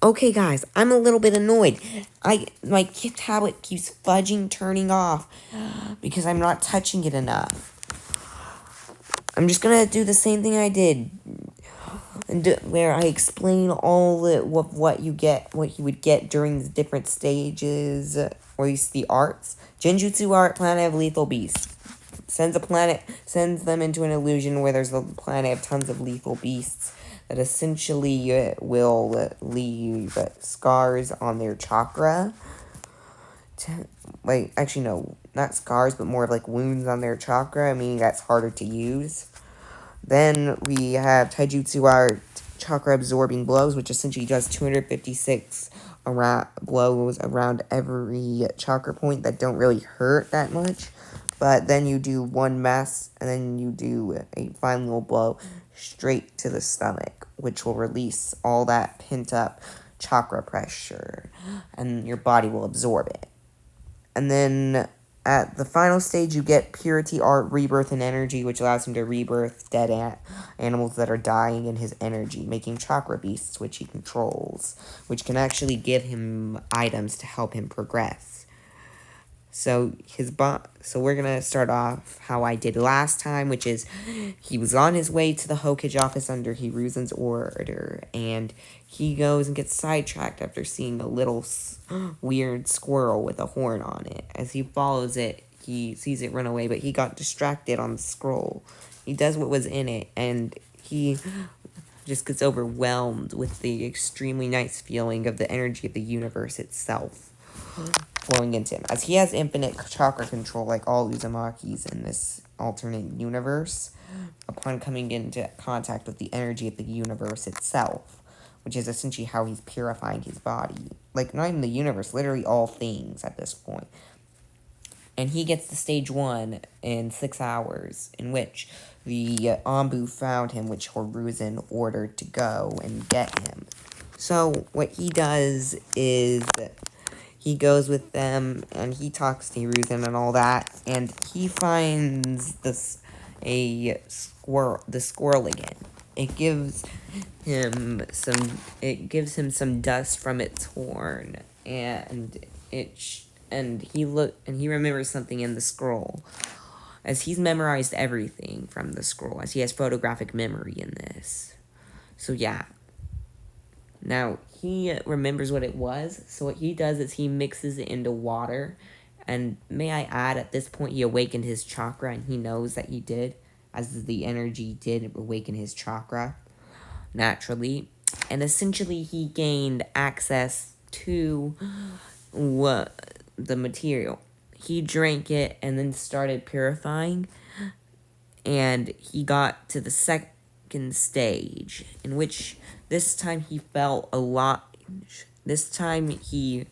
Okay, guys, I'm a little bit annoyed. My tablet keeps fudging turning off because I'm not touching it enough. I'm just gonna do the same thing I did, where I explain all what you get, what you would get during the different stages, or at least the arts. Genjutsu art, planet of lethal beasts. Sends them into an illusion where there's a planet of tons of lethal beasts that essentially will leave scars on their chakra. Like, actually, no, not scars, but more of like wounds on their chakra, meaning that's harder to use. Then we have Taijutsu Art Chakra Absorbing Blows, which essentially does 256 blows around every chakra point that don't really hurt that much. But then you do one mass, and then you do a final blow straight to the stomach, which will release all that pent up chakra pressure, and your body will absorb it. And then at the final stage, you get Purity Art, Rebirth, and Energy, which allows him to rebirth dead animals that are dying in his energy, making chakra beasts, which he controls, which can actually give him items to help him progress. So so we're gonna start off how I did last time, which is he was on his way to the Hokage office under Hiruzen's order, and he goes and gets sidetracked after seeing a little weird squirrel with a horn on it. As he follows it, he sees it run away, but he got distracted on the scroll. He does what was in it, and he just gets overwhelmed with the extremely nice feeling of the energy of the universe itself flowing into him. As he has infinite chakra control like all Uzumaki's in this alternate universe, upon coming into contact with the energy of the universe itself, which is essentially how he's purifying his body. Like, not even the universe, literally all things at this point. And he gets to stage 1 in 6 hours, in which the Anbu found him, which Hiruzen ordered to go and get him. So, what he does is he goes with them, and he talks to Hiruzen and all that, and he finds the squirrel again. It gives him some dust from its horn, and he remembers something in the scroll, as he's memorized everything from the scroll, as he has photographic memory in this. So yeah. Now, he remembers what it was, so what he does is he mixes it into water, and may I add, at this point he awakened his chakra, and he knows that he did, as the energy did awaken his chakra, naturally, and essentially he gained access to the material. He drank it, and then started purifying, and he got to the second stage, in which this time he felt a lot. This time he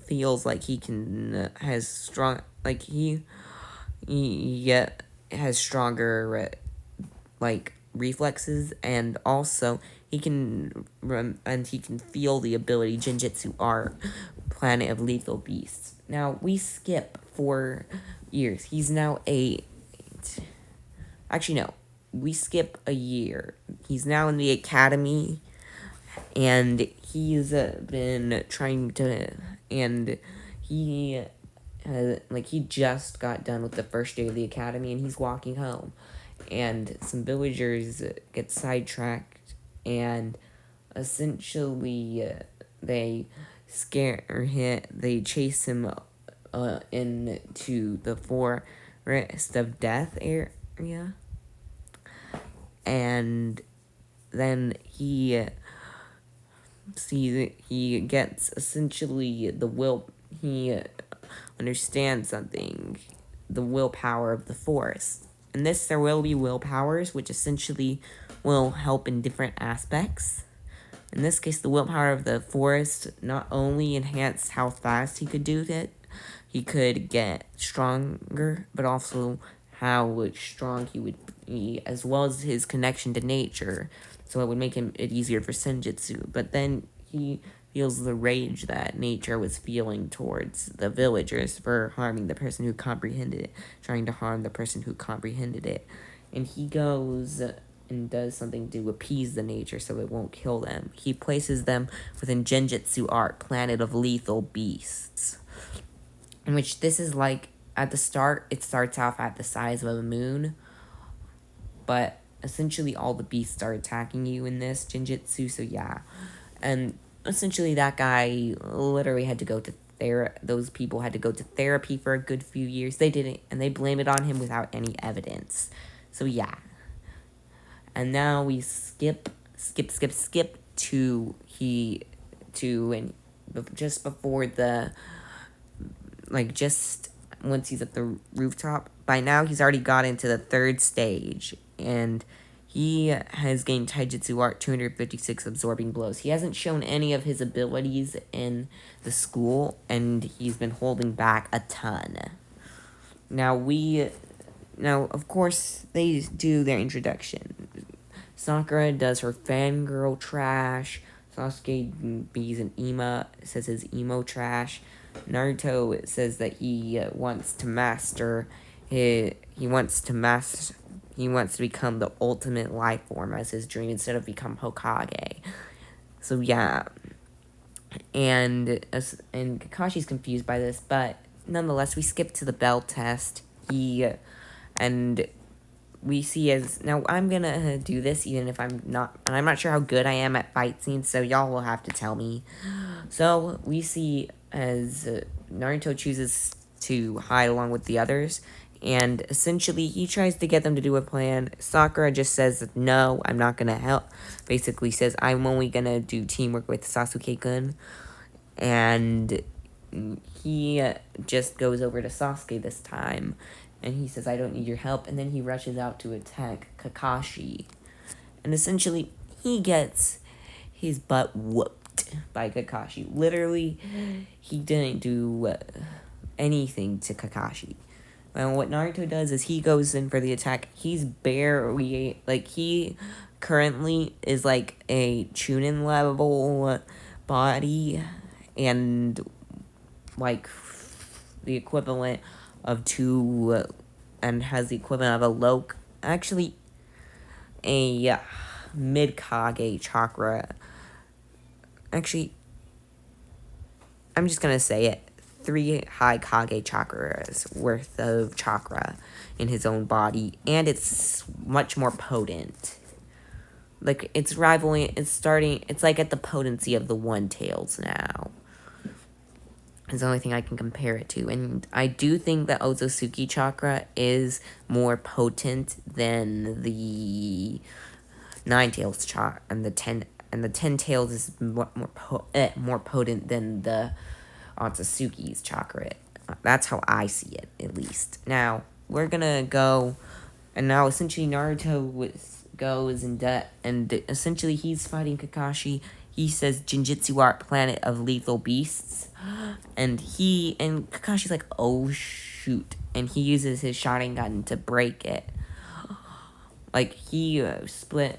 feels like he has strong, like he has stronger like reflexes, and also he can feel the ability Genjutsu Art, Planet of Lethal Beasts. Now we skip 4 years. He's now 8. Actually, no. We skip a year. He's now in the academy, and he's been trying to, and he just got done with the first day of the academy, and he's walking home, and some villagers get sidetracked, and essentially they scare him. They chase him into the forest of death area. And then he gets essentially he understands something, the willpower of the forest. In this, there will be willpowers, which essentially will help in different aspects. In this case, the willpower of the forest not only enhanced how fast he could do it, he could get stronger, but also how strong he would be, as well as his connection to nature, so it would make it easier for senjutsu. But then he feels the rage that nature was feeling towards the villagers for harming the trying to harm the person who comprehended it. And he goes and does something to appease the nature so it won't kill them. He places them within Genjutsu Art, Planet of Lethal Beasts. In which this is like, at the start, it starts off at the size of a moon, but essentially all the beasts are attacking you in this Genjutsu, so yeah. And essentially that guy literally had to go to those people had to go to therapy for a good few years. They didn't, and they blame it on him without any evidence. So yeah. And now we skip to and just before the, like, just once he's at the rooftop. By now he's already got into the third stage, and he has gained Taijutsu Art 256 absorbing blows. He hasn't shown any of his abilities in the school, and he's been holding back a ton. Now, of course, they do their introduction. Sakura does her fangirl trash. Sasuke bees an says his emo trash. Naruto says that he wants to master he wants to become the ultimate life form as his dream instead of become Hokage. So yeah. And Kakashi's confused by this, but nonetheless, we skip to the bell test. And we see as, now I'm gonna do this even if I'm not sure how good I am at fight scenes, so y'all will have to tell me. So we see as Naruto chooses to hide along with the others, and essentially he tries to get them to do a plan. Sakura just says, no, I'm not gonna help. Basically says, I'm only gonna do teamwork with Sasuke-kun. And he just goes over to Sasuke this time, and he says, I don't need your help, and then he rushes out to attack Kakashi. And essentially, he gets his butt whooped by Kakashi. Literally, he didn't do anything to Kakashi. And what Naruto does is he goes in for the attack. He's barely, he currently is like a Chunin level body, and like the equivalent of and has the equivalent of a mid-Kage chakra. Actually, I'm just gonna say it. 3 high Kage chakras worth of chakra in his own body, and it's much more potent. Like, it's like at the potency of the One Tails now. Is the only thing I can compare it to. And I do think that Otsutsuki chakra is more potent than the 9 Tails chakra, and the 10 Tails is more potent than the Otsutsuki's chakra. That's how I see it, at least. Now, we're gonna go, and now essentially Naruto goes and essentially he's fighting Kakashi. He says Genjutsu Art, Planet of Lethal Beasts, and Kakashi's like, oh shoot, and he uses his Sharingan to break it. Like, he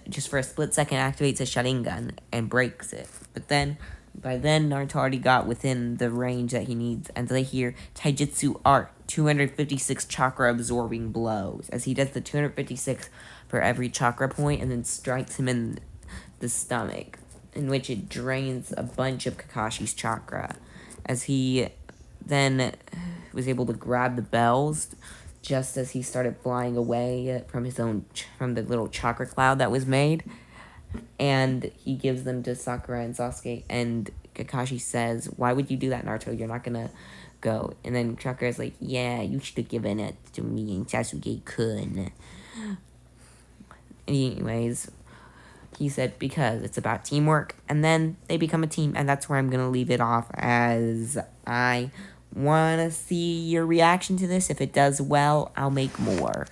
just for a split second activates his Sharingan and breaks it. But then, by then, Naruto already got within the range that he needs, and they hear Taijutsu Art, 256 chakra absorbing blows, as he does the 256 for every chakra point, and then strikes him in the stomach, in which it drains a bunch of Kakashi's chakra, as he then was able to grab the bells just as he started flying away from the little chakra cloud that was made, and he gives them to Sakura and Sasuke, and Kakashi says, why would you do that, Naruto? You're not gonna go. And then Sakura's like, yeah, you should have given it to me and Sasuke-kun. Anyways, he said, because it's about teamwork, and then they become a team, and that's where I'm gonna leave it off, as I want to see your reaction to this. If it does well, I'll make more.